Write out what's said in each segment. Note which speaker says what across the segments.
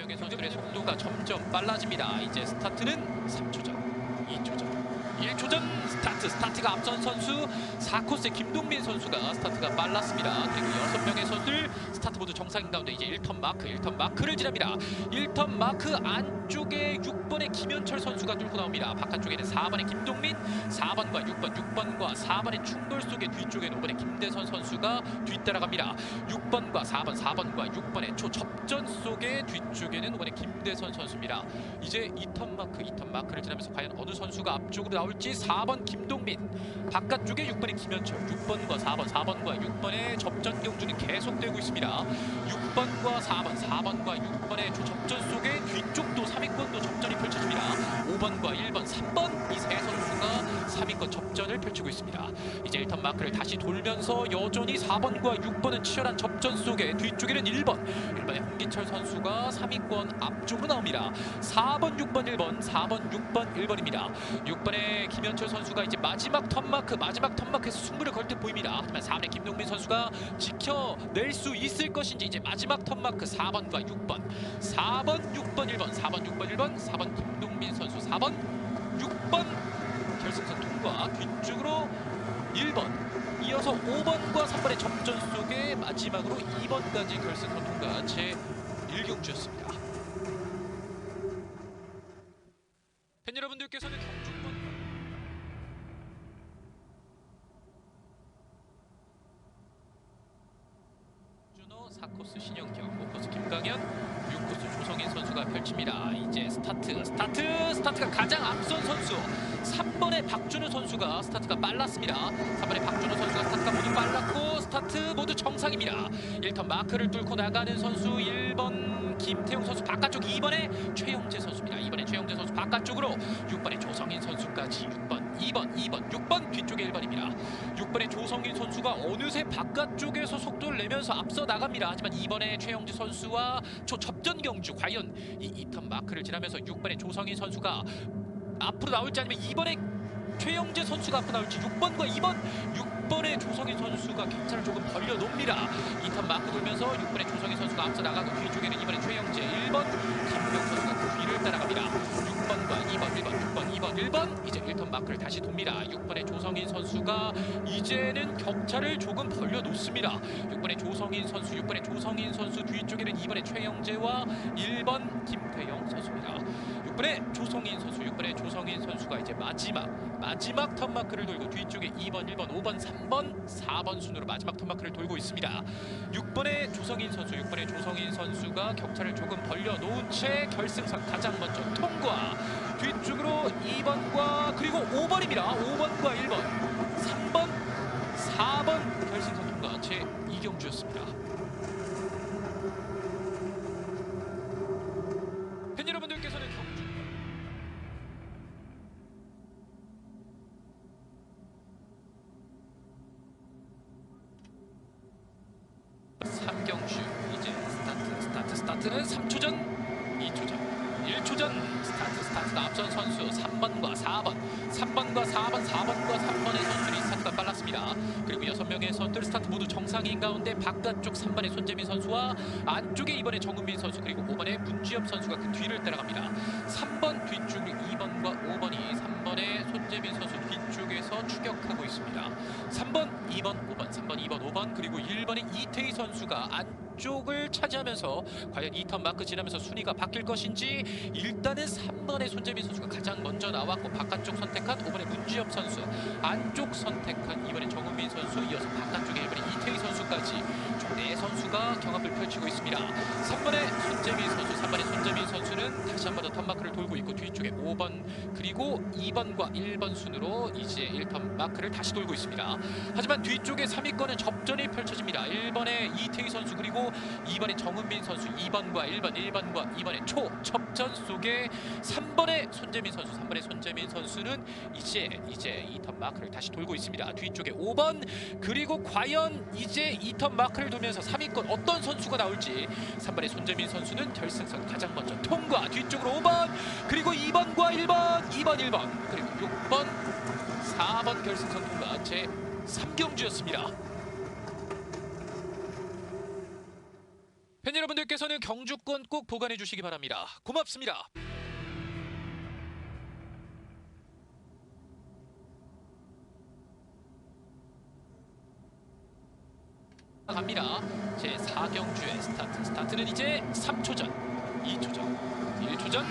Speaker 1: 6명의 선수들의 속도가 점점 빨라집니다. 이제 스타트는 3초 전, 2초 전, 1초 전 스타트가 앞선 선수 4코스의 김동민 선수가 스타트가 빨랐습니다. 그리고 6명의 선수들 스타트 모두 정상인 가운데 이제 1턴 마크를 지납니다. 1턴 마크 안쪽에 6번의 김현철 선수가 뚫고 나옵니다. 바깥쪽에는 4번의 김동민, 4번과 6번과 4번의 충돌 속에 뒤쪽에는 5번의 김대선 선수가 뒤따라갑니다. 6번과 4번과 6번의 초접전 속에 뒤쪽에는 5번의 김대선 선수입니다. 이제 2턴 마크를 지나면서 과연 어느 선수가 앞쪽으로 나올지. 4번 김동민, 바깥쪽에 6번의 김현철, 6번과 4번과 6번의 접전 경주는 계속되고 있습니다. 6번과 4번과 6번의 접전 속에 뒤쪽도 3위권도 접전이 펼쳐집니다. 5번과 1번, 3번 이 세 선수가 3위권 접전을 펼치고 있습니다. 이제 1턴 마크를 다시 돌면서 여전히 4번과 6번은 치열한 접전 속에 뒤쪽에는 1번의 홍기철 선수가 3위권 앞쪽으로 나옵니다. 4번, 6번, 1번, 4번, 6번, 1번입니다. 6번의 김현철 선수가 이제 마지막 턴마크에서 승부를 걸 듯 보입니다. 하지만 4번의 김동민 선수가 지켜낼 수 있을 것인지. 이제 마지막 턴마크 4번과 6번, 4번, 6번, 1번, 4번, 6번, 1번, 4번 김동민 선수, 4번, 6번 결승선 통과. 뒤쪽으로 1번, 이어서 5번과 3번의 접전 속에 마지막으로 2번까지 결승선 통과 제 1경주였습니다. 팬 여러분들께서는 경주권 준호, 4코스 신영경, 5코스 김강현, 6코스 조성인 선수가 펼칩니다. 이제 스타트가 가장 앞선 선수 3번의 박준호 선수가 스타트가 빨랐습니다. 3번의 박준호 선수가 스타트가 모두 빨랐고 스타트 모두 정상입니다. 1턴 마크를 뚫고 나가는 선수 1번 김태용 선수 바깥쪽, 2번의 최영재 선수입니다. 2번의 최영재 선수 바깥쪽으로 6번의 조성인 선수까지 6번, 6번 뒤쪽에 1번입니다. 6번의 조성인 선수가 어느새 바깥쪽에서 속도를 내면서 앞서 나갑니다. 하지만 2번의 최영재 선수와 초접전 경주, 과연 이 2턴 마크를 지나면서 6번의 조성인 선수가 앞으로 나올지 아니면 2번의 최영재 선수가 앞으로 나올지. 6번의 조성인 선수가 격차를 조금 벌려놓습니다. 2턴 마크 돌면서 6번의 조성인 선수가 앞서 나가고 뒤쪽에는 2번의 최영재, 1번 김명 선수가 그 뒤를 따라갑니다. 6번과 2번, 1번 이제 1턴 마크를 다시 돕니다. 6번의 조성인 선수가 이제는 격차를 조금 벌려놓습니다. 6번의 조성인 선수 뒤쪽에는 2번의 최영재와 1번 김태영 선수입니다. 6번의 조성인 선수가 이제 마지막 턴마크를 돌고 뒤쪽에 2번, 1번, 5번, 3번, 4번 순으로 마지막 턴마크를 돌고 있습니다. 6번의 조성인 선수가 격차를 조금 벌려놓은 채 결승선 가장 먼저 통과. 뒤쪽으로 2번과 그리고 5번입니다. 5번과 1번, 3번, 4번 결승선 통과 제 2경주였습니다. 팬 여러분들께서는 경주 3경주 이제 스타트는 3초 전, 2초 전, 1초 전 스타트가 앞선 선수 3번과 4번의 선수들이 스타트가 빨랐습니다. 그리고 6명의 선수들 스타트 모두 정상인 가운데 바깥쪽 3번의 손재민 선수와 안쪽에 2번의 정은민 선수 그리고 5번의 문지엽 선수가 그 뒤를 따라갑니다. 3번 뒤쪽 2번과 5번이 3번의 손재민 선수 뒤쪽에서 추격하고 있습니다. 3번, 2번, 5번, 3번, 2번, 5번 그리고 1번의 이태희 선수가 안쪽을 차지하면서 과연 2턴 마크 지나면서 순위가 바뀔 것인지. 일단은 3번의 손재민 선수가 가장 먼저 나왔고 바깥쪽 선택한 5번의 문지엽 선수, 안쪽 선택한 2번의 정은민 선수, 이어서 바깥쪽에 1번의 이태희 선수까지 총 4선수가 경합을 펼치고 있습니다. 3번의 손재민 선수는 다시 한 번 더 턴마크를 돌고 있고 뒤쪽에 5번 그리고 2번과 1번 순으로 이제 1턴 마크를 다시 돌고 있습니다. 하지만 뒤쪽에 3위권은 접전이 펼쳐집니다. 1번의 이태희 선수 그리고 2번의 정은민 선수, 2번과 1번과 2번의 초접전 속에 3번의 손재민 선수는 이제 2턴 마크를 다시 돌고 있습니다. 뒤쪽에 5번 그리고 과연 이제 2턴 마크를 돌면서 3위권 어떤 선수가 나올지. 3번의 손재민 선수는 결승선 가장 먼저 통과. 뒤쪽으로 5번 그리고 2번과 1번 그리고 6번 4번 결승선 통과 제 3경주였습니다. 팬 여러분들 여러분들께서는 경주권 꼭 보관해 주시기 바랍니다. 고맙습니다. 갑니다. 제 4경주의 스타트는 이제 3초 전, 2초 전, 1초 전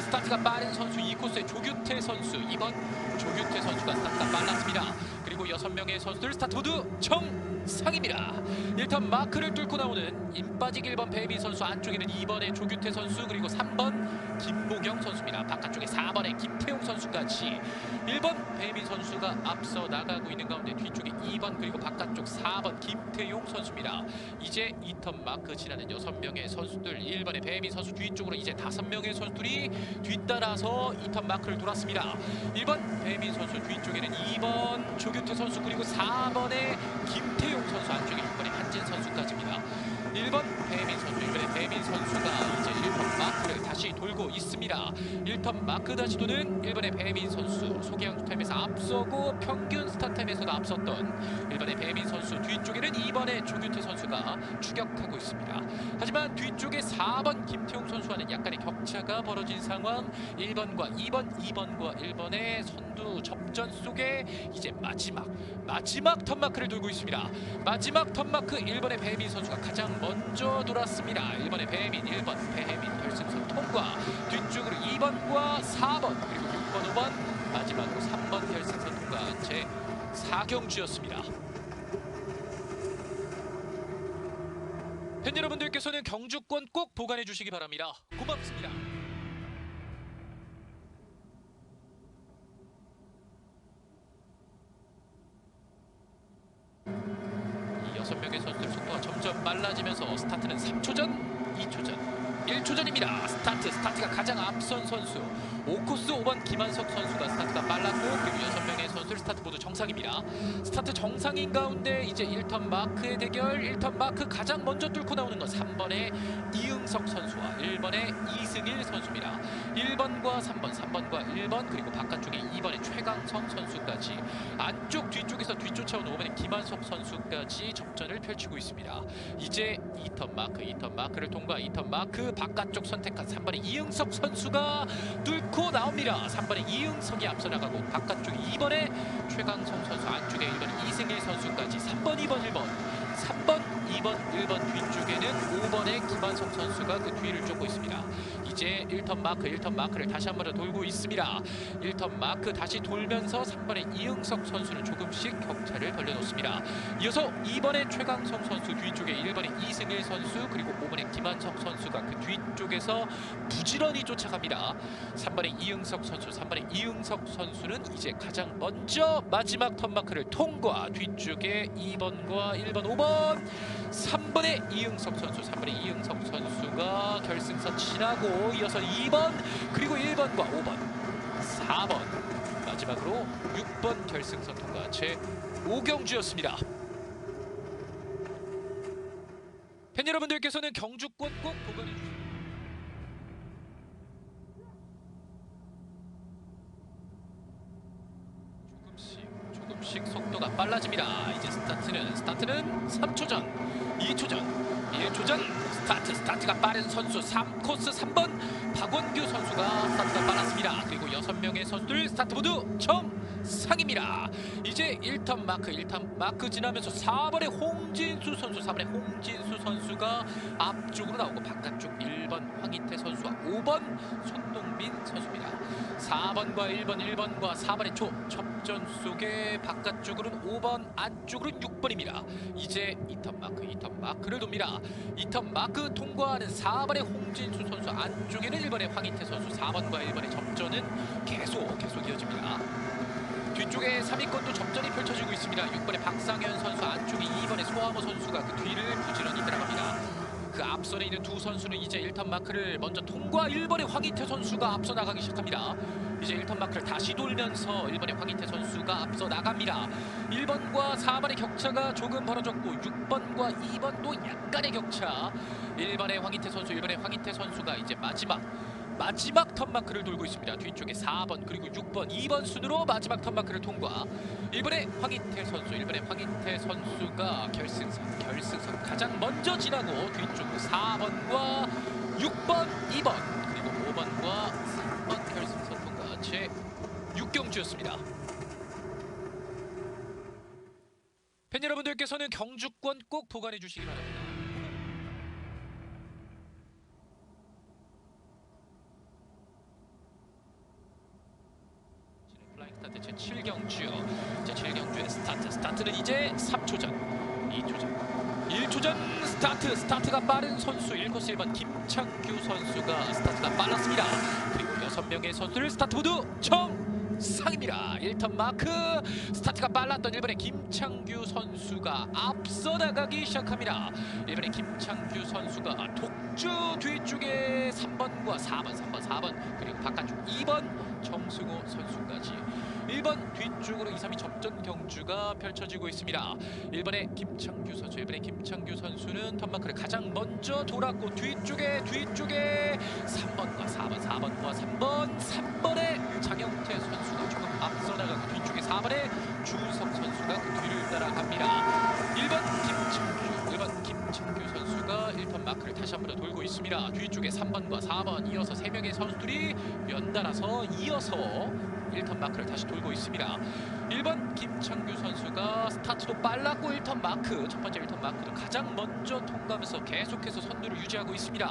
Speaker 1: 스타트가 빠른 선수 2코스의 조규태 선수. 이번 조규태 선수가 스타트가 빨랐습니다. 그리고 6명의 선수들 스타트 모두 정상입니다. 1턴 마크를 뚫고 나오는 임빠지기 1번 배민 선수, 안쪽에는 2번의 조규태 선수, 그리고 3번 김보경 선수입니다. 바깥쪽에 4번의 김태용 선수까지 1번 배민 선수가 앞서 나가고 있는 가운데 뒤쪽에 2번 그리고 바깥쪽 4번 김태용 선수입니다. 이제 2턴 마크 지나는 6명의 선수들, 1번의 배민 선수 뒤쪽으로 이제 5명의 선수들이 뒤따라서 2턴 마크를 돌았습니다. 1번 배민 선수 뒤쪽에는 2번 조규태 선수, 그리고 4번의 김태용 선수, 안쪽에 6번의 한진 선수까지입니다. 1번 배민 선수, 1번의 배민 선수가 이제 1턴 마크를 다시 돌고 있습니다. 1턴 마크 다시 도는 1번의 배민 선수, 소개양 타임에서 앞서고 평균 스타트 타임에서도 앞섰던 1번의 배민 선수 뒤쪽에는 2번의 조규태 선수가 추격하고 있습니다. 하지만 뒤쪽에 4번 김태용 선수와는 약간의 격차가 벌어진 상황. 1번과 2번, 2번과 1번의 선두 접전 속에 이제 마지막 턴마크를 돌고 있습니다. 마지막 턴마크 1번의 배민 선수가 가장 먼저 돌았습니다. 1번의 배민, 1번 배민 결승선 통과. 뒤쪽으로 2번과 4번 그리고 6번, 5번 마지막으로 3번 결승선 통과. 제 4경주였습니다. 팬 여러분들께서는 경주권 꼭 보관해 주시기 바랍니다. 고맙습니다. 이 6명의 선수들 속도가 점점 빨라지면서 스타트는 3초 전, 2초 전, 1초 전입니다. 스타트가 가장 앞선 선수 5코스 5번 김한석 선수가 스타트가 빨랐고, 그리고 6명의 선수들 스타트 모두 정상입니다. 스타트 정상인 가운데 이제 1턴 마크의 대결. 1턴 마크 가장 먼저 뚫고 나오는 건 3번의 이응석 선수와 1번의 이승일 선수입니다. 1번과 3번, 3번과 1번 그리고 바깥쪽에 2번의 최강성 선수까지, 안쪽 뒤쪽에서 뒤쫓아온 5번의 김한석 선수까지 접전을 펼치고 있습니다. 이제 2턴 마크를 통과. 2턴 마크 바깥쪽 선택한 3번의 이응석 선수가 뚫고 나옵니다. 3번의 이응석이 앞서 나가고 바깥쪽에 2번의 최강성 선수, 안쪽에 1번의 이승일 선수까지 3번, 2번, 1번 3번, 2번, 1번 뒤쪽에는 5번의 김한석 선수가 그 뒤를 쫓고 있습니다. 이제 1턴 마크를 다시 한 번 더 돌고 있습니다. 1턴 마크 다시 돌면서 3번의 이응석 선수는 조금씩 격차를 벌려놓습니다. 이어서 2번의 최강성 선수 뒤쪽에 1번의 이승일 선수 그리고 5번의 김한석 선수가 그 뒤쪽에서 부지런히 쫓아갑니다. 3번의 이응석 선수는 이제 가장 먼저 마지막 턴 마크를 통과. 뒤쪽에 2번과 1번, 5번 3번의 이응석 선수가 결승선 지나고 이어서 2번 그리고 1번과 5번 4번 마지막으로 6번 결승선 통과. 제 5경주였습니다. 팬 여러분들께서는 경주권 꼭 보관해 주십시오. 조금씩 속도가 빨라집니다. 이제 스타트는 3초 전, 2초 전, 1초 전 스타트가 빠른 선수 3코스 3번 박원규 선수가 스타트가 빨랐습니다. 그리고 6명의 선수들 스타트 모두 정상입니다. 이제 1턴 마크 지나면서 4번의 홍진수 선수가 앞쪽으로 나오고 바깥쪽 1번 황희태 선수와 5번 손동민 선수입니다. 4번과 1번과 4번의 접전 속에 바깥쪽으로는 5번, 안쪽으로는 6번입니다. 이제 2턴 마크를 돕니다. 2턴 마크 통과하는 4번의 홍진수 선수, 안쪽에는 1번의 황희태 선수, 4번과 1번의 접전은 계속 이어집니다. 뒤쪽에 3위권도 접전이 펼쳐지고 있습니다. 6번의 박상현 선수, 안쪽에 2번의 소하모 선수가 그 뒤를 부지런히 따라갑니다. 그 앞선에 있는 두 선수는 이제 1턴 마크를 먼저 통과. 1번의 황희태 선수가 앞서 나가기 시작합니다. 이제 1턴 마크를 다시 돌면서 1번의 황희태 선수가 앞서 나갑니다. 1번과 4번의 격차가 조금 벌어졌고 6번과 2번도 약간의 격차. 1번의 황희태 선수가 이제 마지막 마지막 턴마크를 돌고 있습니다. 뒤쪽에 4번 그리고 6번 2번 순으로 마지막 턴마크를 통과. 이번에 황희태 선수가 결승선 가장 먼저 지나고 뒤쪽으로 4번과 6번 2번 그리고 5번과 3번 결승선 통과. 제 6경주였습니다. 팬 여러분들께서는 경주권 꼭 보관해 주시기 바랍니다. 플라잉 스타트 제7경주의 스타트는 이제 3초 전, 2초 전, 1초 전 스타트가 빠른 선수 1코스 1번 김창규 선수가 스타트가 빨랐습니다. 그리고 6명의 선수들 스타트 모두 정상입니다. 1턴 마크 스타트가 빨랐던 1번의 김창규 선수가 앞서 나가기 시작합니다. 1번의 김창규 선수가 독주 뒤쪽에 3번과 4번 그리고 바깥쪽 2번 정승호 선수까지 1번 뒤쪽으로 2, 3위 접전 경주가 펼쳐지고 있습니다. 1번의 김창규 선수는 턴마크를 가장 먼저 돌았고 뒤쪽에 3번과 3번의 장영태 선수가 조금 앞서 나가고 뒤쪽에 4번의 주석 선수가 그 뒤를 따라갑니다. 1번 김창규 선수가 1턴 마크를 다시 한번 더 돌고 있습니다. 뒤쪽에 3번과 4번 이어서 3명의 선수들이 연달아서 이어서 1턴 마크를 다시 돌고 있습니다. 1번 김창규 선수가 스타트도 빨랐고 1턴 마크, 첫 번째 1턴 마크도 가장 먼저 통과하면서 계속해서 선두를 유지하고 있습니다.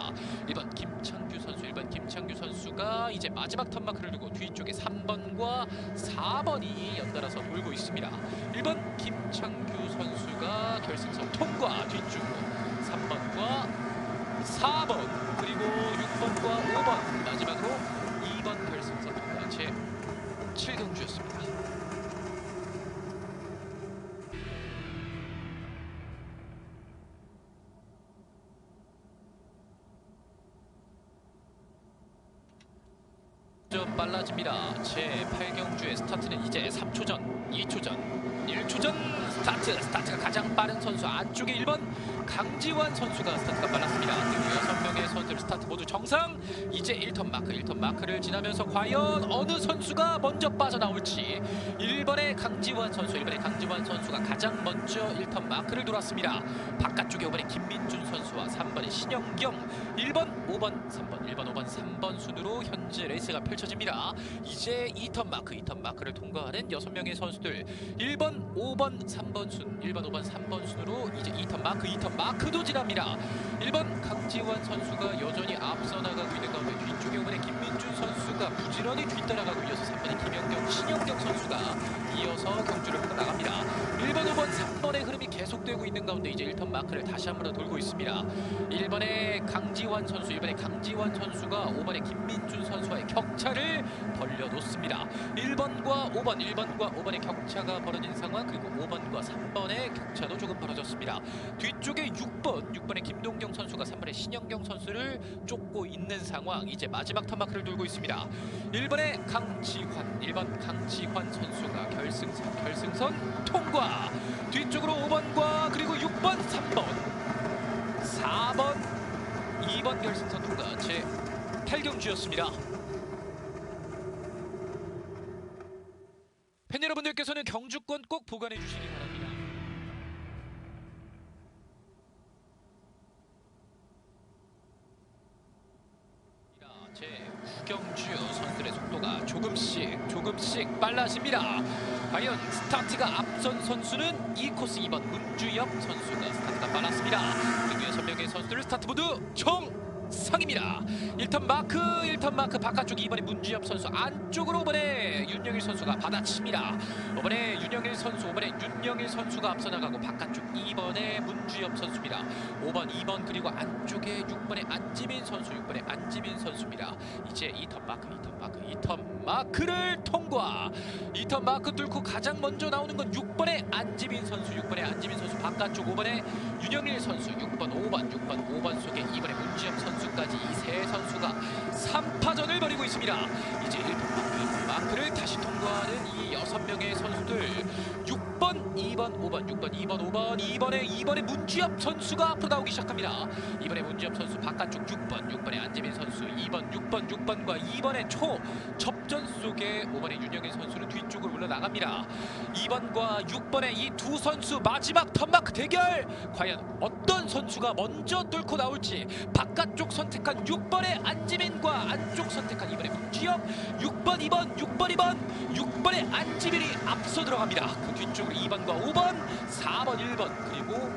Speaker 1: 1번 김창규 선수가 이제 마지막 턴 마크를 두고 뒤쪽에 3번과 4번이 연달아서 돌고 있습니다. 1번 김창규 선수가 결승선 통과, 뒤쪽으로 3번과 4번 그리고 6번과 5번 마지막으로 2번 결승선 통과. 제 7경주였습니다. 좀 빨라집니다. 제 8경주의 스타트는 이제 3초 전, 2초 전, 1초 전 스타트가 가장 빠른 선수 안쪽에 1번 강지환 선수가 스타트가 빨랐습니다. 그리고 6명의 선수들 스타트 모두 정상. 이제 1턴 마크를 지나면서 과연 어느 선수가 먼저 빠져나올지. 1번의 강지환 선수가 가장 먼저 1턴 마크를 돌았습니다. 바깥쪽에 5번의 김민준 선수와 3번의 신영경 1번, 5번, 3번 순으로 현재 레이스가 펼쳐집니다. 이제 2턴 마크를 통과하는 6명의 선수들 1번, 5번, 3번 순으로 이제 2턴 마크도 지납니다. 1번 강지환 선수가 여전히 앞서 나가고 있는 가운데 뒤쪽에 5번의 김민준 선수가 부지런히 뒤따라가고 이어서 3번의 신영경 선수가 이어서 경주를 나갑니다. 1번, 5번, 3번의 흐름이 계속되고 있는 가운데 이제 1턴 마크를 다시 한 번 더 돌고 있습니다. 1번의 강지환 선수가 5번의 김민준 선수와의 격차를 벌려놓습니다. 1번과 5번의 격차가 벌어진 상황, 그리고 5번과 3번의 격차도 조금 벌어졌습니다. 뒤쪽에 6번의 김동경 선수가 3번의 신영경 선수를 쫓고 있는 상황. 이제 마지막 턴마크를 돌고 있습니다. 1번 강지환 선수가 결승선 통과. 뒤쪽으로 5번과 그리고 6번, 3번, 4번, 2번 결승선 통과. 제 8경주였습니다. 팬 여러분들께서는 경주권 꼭 보관해 주시기 바랍니다. 제 9경주 선수들의 속도가 조금씩 빨라집니다. 과연 스타트가 앞선 선수는 2코스 2번 문주엽 선수가 스타트가 빨랐습니다. 그리고 6명의 선수들 스타트 모두 정상입니다. 1턴 마크 바깥쪽 2번의 문주엽 선수, 안쪽으로 5번의 윤영일 선수가 받아칩니다. 5번의 윤영일 선수가 앞서 나가고 바깥쪽 2번의 문주엽 선수입니다. 5번, 2번 그리고 안쪽에 6번의 안지민 선수입니다. 이제 2턴 마크를 통과. 2턴 마크 뚫고 가장 먼저 나오는 건 6번의 안지민 선수 바깥쪽 5번의 윤영일 선수, 6번, 5번 속에 2번의 문주엽 선수까지 이 세 선수가 3파전을 벌이고 있습니다. 이제 1턴 마크를 다시 통과하는 이 6명의 선수들. 6번, 2번, 5번, 6번, 2번, 5번, 이번에 문지엽 선수가 앞으로 나오기 시작합니다. 이번에 문지엽 선수 바깥쪽 6번에 안재민 선수, 2번, 6번과 2번의 초 접전 속에 5번의 윤영일 선수는 뒤쪽으로 올라나갑니다. 2번과 6번의 이 두 선수 마지막 턴마크 대결. 과연 어떤 선수가 먼저 뚫고 나올지. 바깥쪽 선택한 6번의 안지민과 안쪽 선택한 이번의 문지엽. 6번, 2번, 6번의 안지민이 앞서 들어갑니다. 그 뒤쪽으로 2번과 5번, 4번, 1번 그리고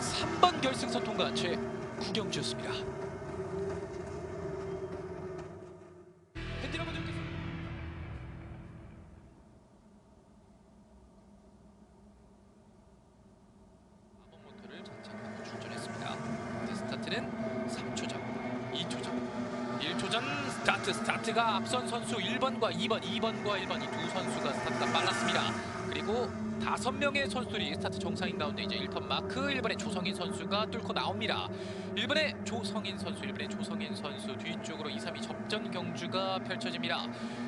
Speaker 1: 3번 결승선 통과 최구경주였습니다. 팬 여러분들께서 암원 모터를 장착하고 출전했습니다. 스타트는 3초 전, 2초 전, 1초 전 스타트가 앞선 선수 1번과 2번, 2번과 1번 이 두 선수가 스타트가 빨랐습니다. 그리고 5명의 선수들이 스타트 정상인 가운데 이제 1턴 마크 1번의 조성인 선수가 뚫고 나옵니다. 1번의 조성인 선수 뒤쪽으로 2, 3위 접전 경주가 펼쳐집니다.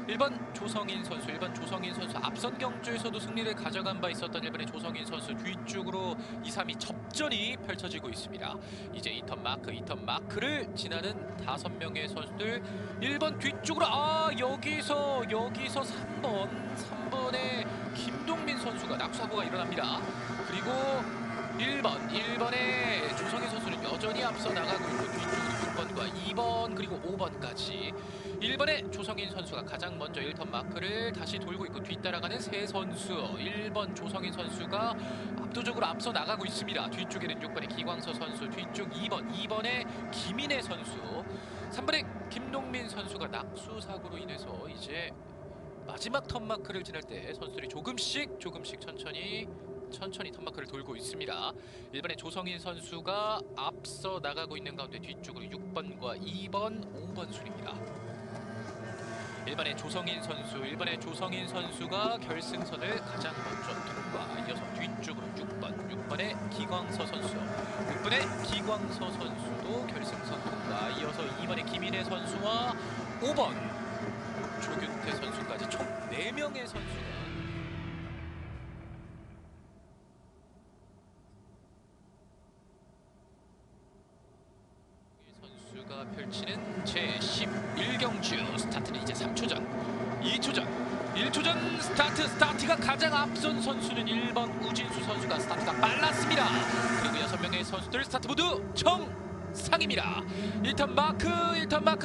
Speaker 1: 1번 조성인 선수 앞선 경주에서도 승리를 가져간 바 있었던 1번의 조성인 선수 뒤쪽으로 2, 3위 접전이 펼쳐지고 있습니다. 이제 2턴 마크를 지나는 5명의 선수들 1번 뒤쪽으로 여기서 3번의 김동민 선수가 낙사고가 일어납니다. 그리고 1번의 조성인 선수는 여전히 앞서 나가고 있고 뒤쪽으로 6번과 2번 그리고 5번까지 1번의 조성인 선수가 가장 먼저 1턴 마크를 다시 돌고 있고 뒤따라가는 세 선수 1번 조성인 선수가 압도적으로 앞서 나가고 있습니다. 뒤쪽에는 6번의 기광서 선수, 뒤쪽 2번의 김인혜 선수, 3번의 김동민 선수가 낙수 사고로 인해서 이제 마지막 턴마크를 지날 때 선수들이 조금씩 천천히 턴마크를 돌고 있습니다. 1번의 조성인 선수가 앞서 나가고 있는 가운데 뒤쪽으로 6번과 2번, 5번 순입니다. 1번의 조성인 선수가 결승선을 가장 먼저 통과. 이어서 뒤쪽으로 6번의 기광서 선수도 결승선 통과. 이어서 2번의 김인혜 선수와 5번 조균태 선수까지 총 4명의 선수가 펼치는 제11경주. 스타트는 이제 3초 전, 2초 전, 1초 전 스타트가 가장 앞선 선수는 1번 우진수 선수가 스타트가 빨랐습니다. 그리고 6명의 선수들 스타트 모두 정상입니다. 1턴 마크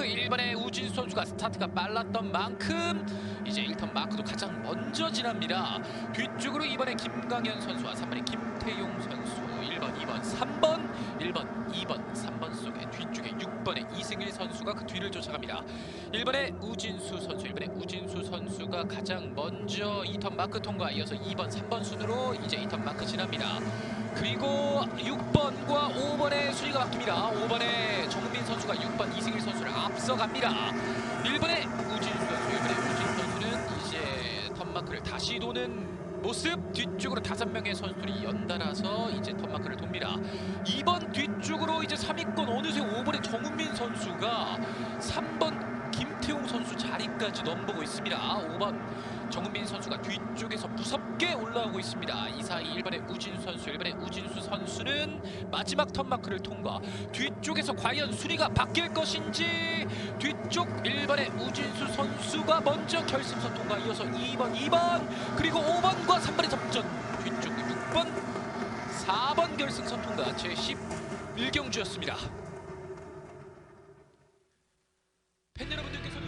Speaker 1: 1번의 우진수 선수가 스타트가 빨랐던 만큼 이제 1턴 마크도 가장 먼저 지납니다. 뒤쪽으로 2번의 김강현 선수와 3번의 김태용 선수, 1번, 2번, 3번, 1번, 2번, 3번 속에 뒤쪽에 6번의 이승일 선수가 그 뒤를 쫓아갑니다. 1번의 우진수 선수가 가장 먼저 2턴 마크 통과. 이어서 2번, 3번 순으로 이제 2턴 마크 지납니다. 그리고 6번과 5번의 순위가 바뀝니다. 5번의 정은민 선수가 6번 이승일 선수를 앞서갑니다. 1번의 우진수 선수는 이제 턴마크를 다시 도는 모습. 뒤쪽으로 5명의 선수들이 연달아서 이제 턴마크를 돕니다. 2번 뒤쪽으로 이제 3위권 어느새 5번의 정은민 선수가 3번 김태용 선수 자리까지 넘보고 있습니다. 5번 정은민 선수가 뒤쪽에서 무섭게 올라오고 있습니다. 이 사이 1번의 우진수 선수는 마지막 턴마크를 통과. 뒤쪽에서 과연 순위가 바뀔 것인지. 뒤쪽 1번의 우진수 선수가 먼저 결승선 통과. 이어서 2번 그리고 5번과 3번의 접전. 뒤쪽 6번 4번 결승선 통과. 제11경주였습니다. 팬 여러분들께서는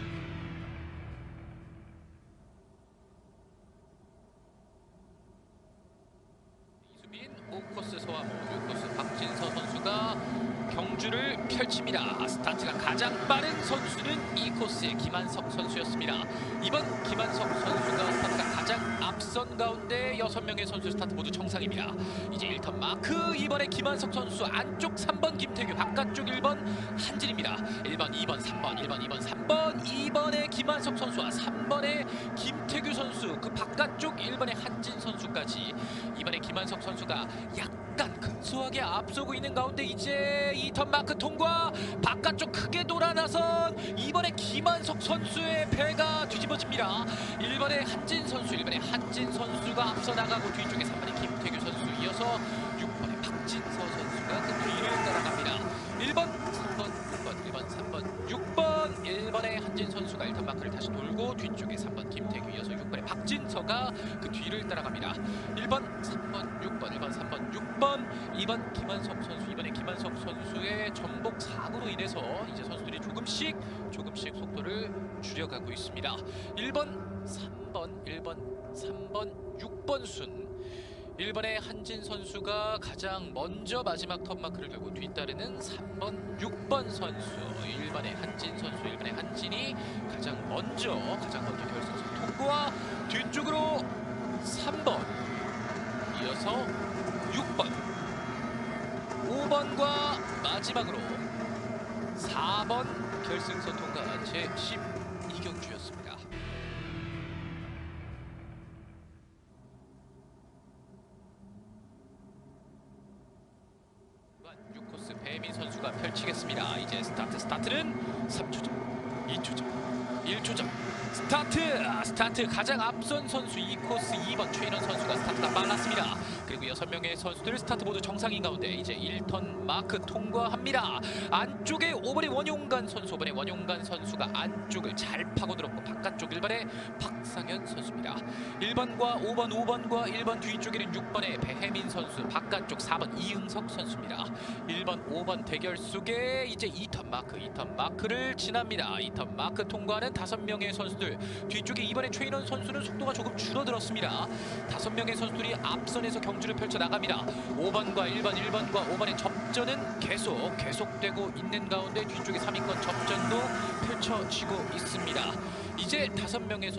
Speaker 1: 이수빈 5코스 서화모 6코스 박진서 선수가 경주를 펼칩니다. 스타트가 가장 빠른 선수는 2코스의 김한석 선수였습니다. 이번 김한석 선수가 스타트가 가장 앞선 가운데 6명의 선수 스타트 모두 정상입니다. 이제 1턴 마크 2번의 김한석 선수, 안쪽 3번 김태규, 바깥쪽 1번 한진입니다. 1번, 2번, 3번, 1번, 2번, 3번, 2번의 김한석 선수와 3번의 김태규 선수, 그 바깥쪽 1번의 한진 선수까지. 이번에 김한석 선수가 약간 근소하게 앞서고 있는 가운데 이제 2턴 마크 통과. 바깥쪽 크게 돌아나서 6번 이번에 김한석 선수의 배가 뒤집어집니다. 1번에 한진 선수가 앞서 나가고 뒤쪽에 3번에 김태규 선수 이어서 6번에 박진서 선수가 그 뒤를 따라갑니다. 1번, 3번, 6번, 1번, 3번, 6번 1번에 한진 선수가 1턴 마크를 다시 돌고 뒤쪽에 3번 김태규 이어서 6번에 박진서가 그 뒤를 따라갑니다. 1번, 3번, 6번, 1번, 3번, 6번 2번 김한석 선수 이번에 김한석 선수의 전복 사고로 인해서 이제 선수들이 조금씩 속도를 줄여가고 있습니다. 1번, 3번, 1번, 3번, 6번 순 1번의 한진 선수가 가장 먼저 마지막 턴마크를 들고 뒤따르는 3번, 6번 선수 1번의 한진 선수, 1번의 한진이 가장 먼저 결승선 통과 뒤쪽으로 3번 이어서 6번 5번과 마지막으로 4번 결승선 통과한 제12경주였습니다. 6코스 배민 선수가 펼치겠습니다. 이제 스타트는 3초 전, 2초 전, 1초 전 스타트 가장 앞선 선수 2코스 2번 최인원 선수가 스타트가 빨랐습니다. 그리고 6명의 선수들 스타트 모두 정상인 가운데 이제 1턴 마크 통과합니다. 안쪽에 5번의 원용관 선수가 안쪽을 잘 파고들었고 바깥쪽 1번의 박상현 선수입니다. 1번과 5번과 1번 뒤쪽에는 6번의 배혜민 선수, 바깥쪽 4번 이응석 선수입니다. 1번, 5번 대결 속에 이제 2턴 마크를 지납니다. 2턴 마크 통과하는 5명의 선수들 뒤쪽에 이번에 최인원 선수는 속도가 조금 줄어들었습니다. 5명의 선수들이 앞선에서 경주를 펼쳐 나갑니다. 5번과 1번과 5번의 접전은 계속되고 있는 가운데 뒤쪽에 3위권 접전도 펼쳐지고 있습니다. 이제 5명의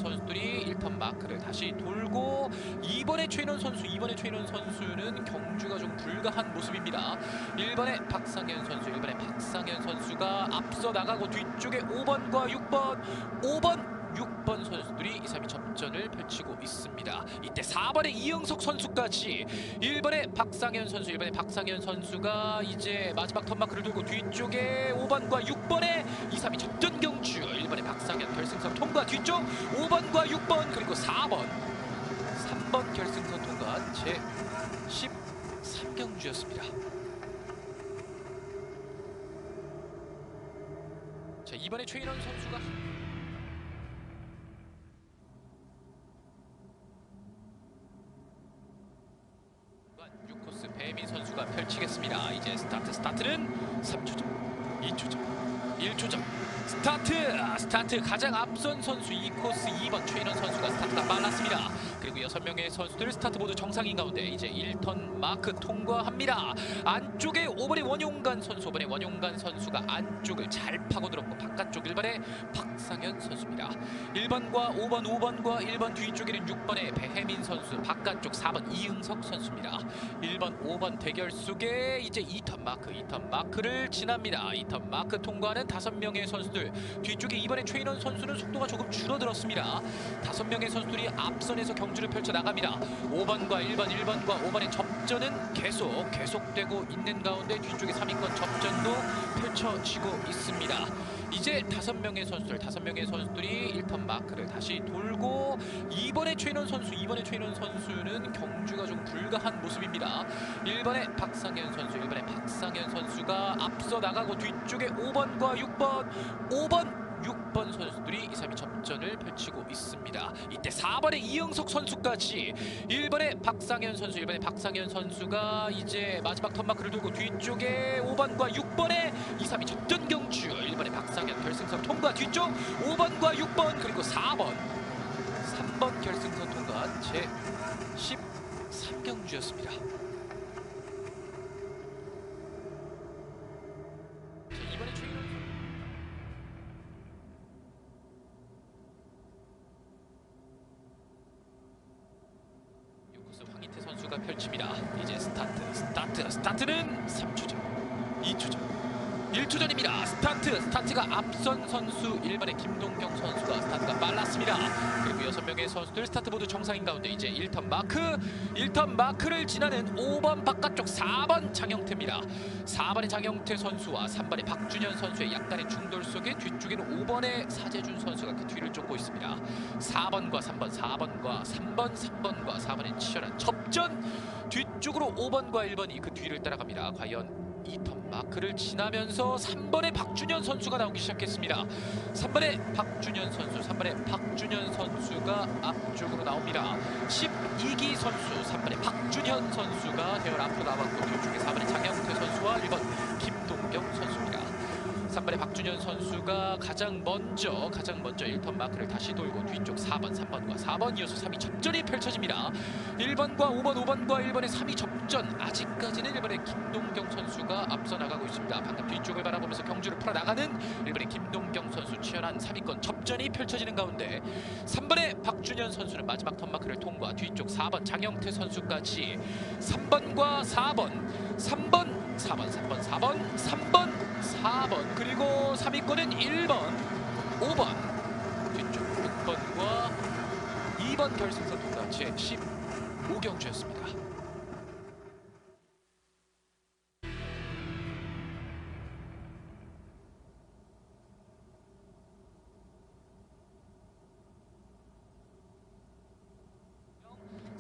Speaker 1: 선수들이 1턴 마크를 다시 돌고 이번에 최인원 선수는 경주가 좀 불가한 모습입니다. 1번의 박상현 선수가 앞서 나가고 뒤쪽에 5번과 6번 선수들이 2, 3위 접전을 펼치고 있습니다. 이때 4번의 이응석 선수까지 1번의 박상현 선수가 이제 마지막 턴마크를 돌고 뒤쪽에 5번과 6번의 2, 3위 접전 경주 1번의 박상현 결승선 통과 뒤쪽 5번과 6번 그리고 4번 3번 결승선 통과한 제13경주였습니다. 자, 이번에 최인원 선수가 6코스 배민 선수가 펼치겠습니다. 이제 스타트는 3초 전, 2초 전, 1초 전 스타트 가장 앞선 선수 2코스 2번 최인원 선수가 스타트가 빨랐습니다. 그리고 6명의 선수들 스타트 모두 정상인 가운데 이제 1턴 마크 통과합니다. 안쪽에 5번의 원용관 선수가 안쪽을 잘 파고들었고 바깥쪽 1번의 박상현 선수입니다. 1번과 5번과 1번 뒤쪽에는 6번의 배혜민 선수, 바깥쪽 4번 이응석 선수입니다. 1번, 5번 대결 속에 이제 2턴 마크를 지납니다. 2턴 마크 통과하는 5명의 선수들 뒤쪽에 이번에 최인원 선수는 속도가 조금 줄어들었습니다. 5명의 선수들이 앞선에서 경주를 펼쳐 나갑니다. 5번과 1번과 5번의 접전은 계속되고 있는 가운데 뒤쪽에 3위권 접전도 펼쳐지고 있습니다. 이제 5명의 선수들이 1턴 마크를 다시 돌고 이번에 최인원 선수는 경주가 좀 불가한 모습입니다. 1번의 박상현 선수가 앞서 나가고 뒤쪽에 5번과 6번 선수들이 2, 3위 접전을 펼치고 있습니다. 이때 4번의 이응석 선수까지 1번의 박상현 선수가 이제 마지막 턴마크를 돌고 뒤쪽에 5번과 6번의 2, 3위 접전 경주 1번의 박상현 결승선 통과 뒤쪽 5번과 6번 그리고 4번 3번 결승선 통과한 제13경주였습니다. 이번에 최인원 6코스 황희태 선수가 펼칩니다. 이제 스타트는 3초 전, 2초 전, 1투전입니다. 스타트가 앞선 선수 1번의 김동경 선수가 스타트가 빨랐습니다. 그리고 6명의 선수들 스타트 모두 정상인 가운데 이제 1턴 마크를 지나는 5번 바깥쪽 4번 장영태입니다. 4번의 장영태 선수와 3번의 박준현 선수의 약간의 충돌 속에 뒤쪽에는 5번의 사재준 선수가 그 뒤를 쫓고 있습니다. 4번과 3번, 4번과 3번, 3번과 4번의 치열한 접전. 뒤쪽으로 5번과 1번이 그 뒤를 따라갑니다. 과연 2턴 마크를 지나면서 3번의 박준현 선수가 나오기 시작했습니다. 3번의 박준현 선수가 앞쪽으로 나옵니다. 12기 선수 3번의 박준현 선수가 대열 앞으로 나왔고 뒤쪽에 4번의 장영태 선수와 1번 김동경 선수입니다. 3번의 박준현 선수가 가장 먼저 1턴 마크를 다시 돌고 뒤쪽 3번과 4번 이어서 3위 접전이 펼쳐집니다. 1번과 5번과 1번의 3위 접전. 아직까지는 1번의 김동경 선수가 앞서 나가고 있습니다. 방금 뒤쪽을 바라보면서 경주를 풀어나가는 1번의 김동경 선수 치열한 3위권 접전이 펼쳐지는 가운데 3번의 박준현 선수는 마지막 턴 마크를 통과. 뒤쪽 4번 장영태 선수까지 3번과 4번 그리고 3위권은 1번, 5번, 뒤쪽 6번과 2번 결승선 통과 제 15경주였습니다.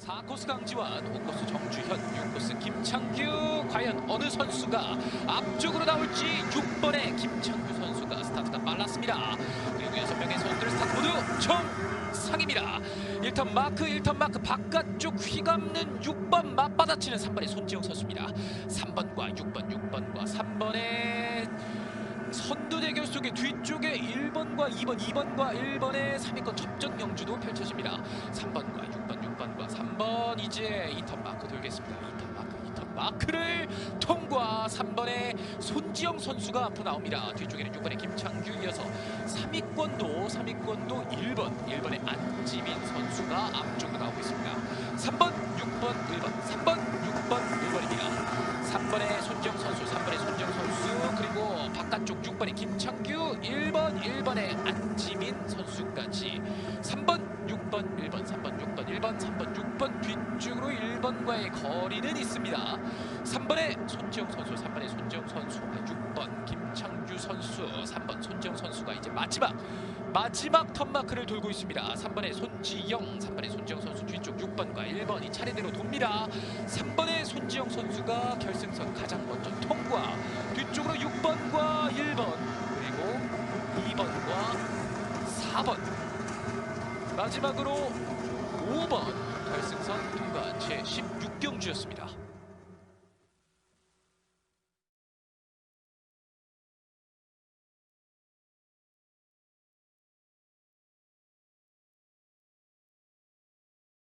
Speaker 1: (4코스) 강지환, 5코스 정주현, 6코스 김창규. 과연 어느 선수가 앞쪽으로 나올지. 6번의 김창규 선수가 스타트가 빨랐습니다. 그리고 6명의 선수들 스타트 모두 정상입니다. 1턴 마크 바깥쪽 휘감는 6번 맞받아치는 3번의 손지영 선수입니다. 3번과 6번과 3번의 선두 대결 속에 뒤쪽에 1번과 2번과 1번의 3위권 접전 경주도 펼쳐집니다. 3번과 6번과 3번 이제 2턴 마크 돌겠습니다. 2턴 마크를 통과. 3번의 손지영 선수가 앞으로 나옵니다. 뒤쪽에는 6번의 김창규 이어서 3위권도 1번의 안지민 선수가 앞쪽으로 나오고 있습니다. 3번, 6번, 1번입니다. 3번의 손지영 선수 그리고 바깥쪽 6번의 김창규, 1번의 안지민 선수까지 3번, 6번, 1번 뒤쪽으로 1번과의 거리는 있습니다. 3번의 손지영 선수, 6번 김창규 선수, 3번 손지영 선수가 이제 마지막 턴마크를 돌고 있습니다. 3번의 손지영 선수 뒤쪽 6번과 1번이 차례대로 돕니다. 3번의 손지영 선수가 결승선 가장 먼저 통과. 뒤쪽으로 6번과 1번 그리고 2번과 4번 마지막으로 5번 결승선 통과 제 16경주였습니다.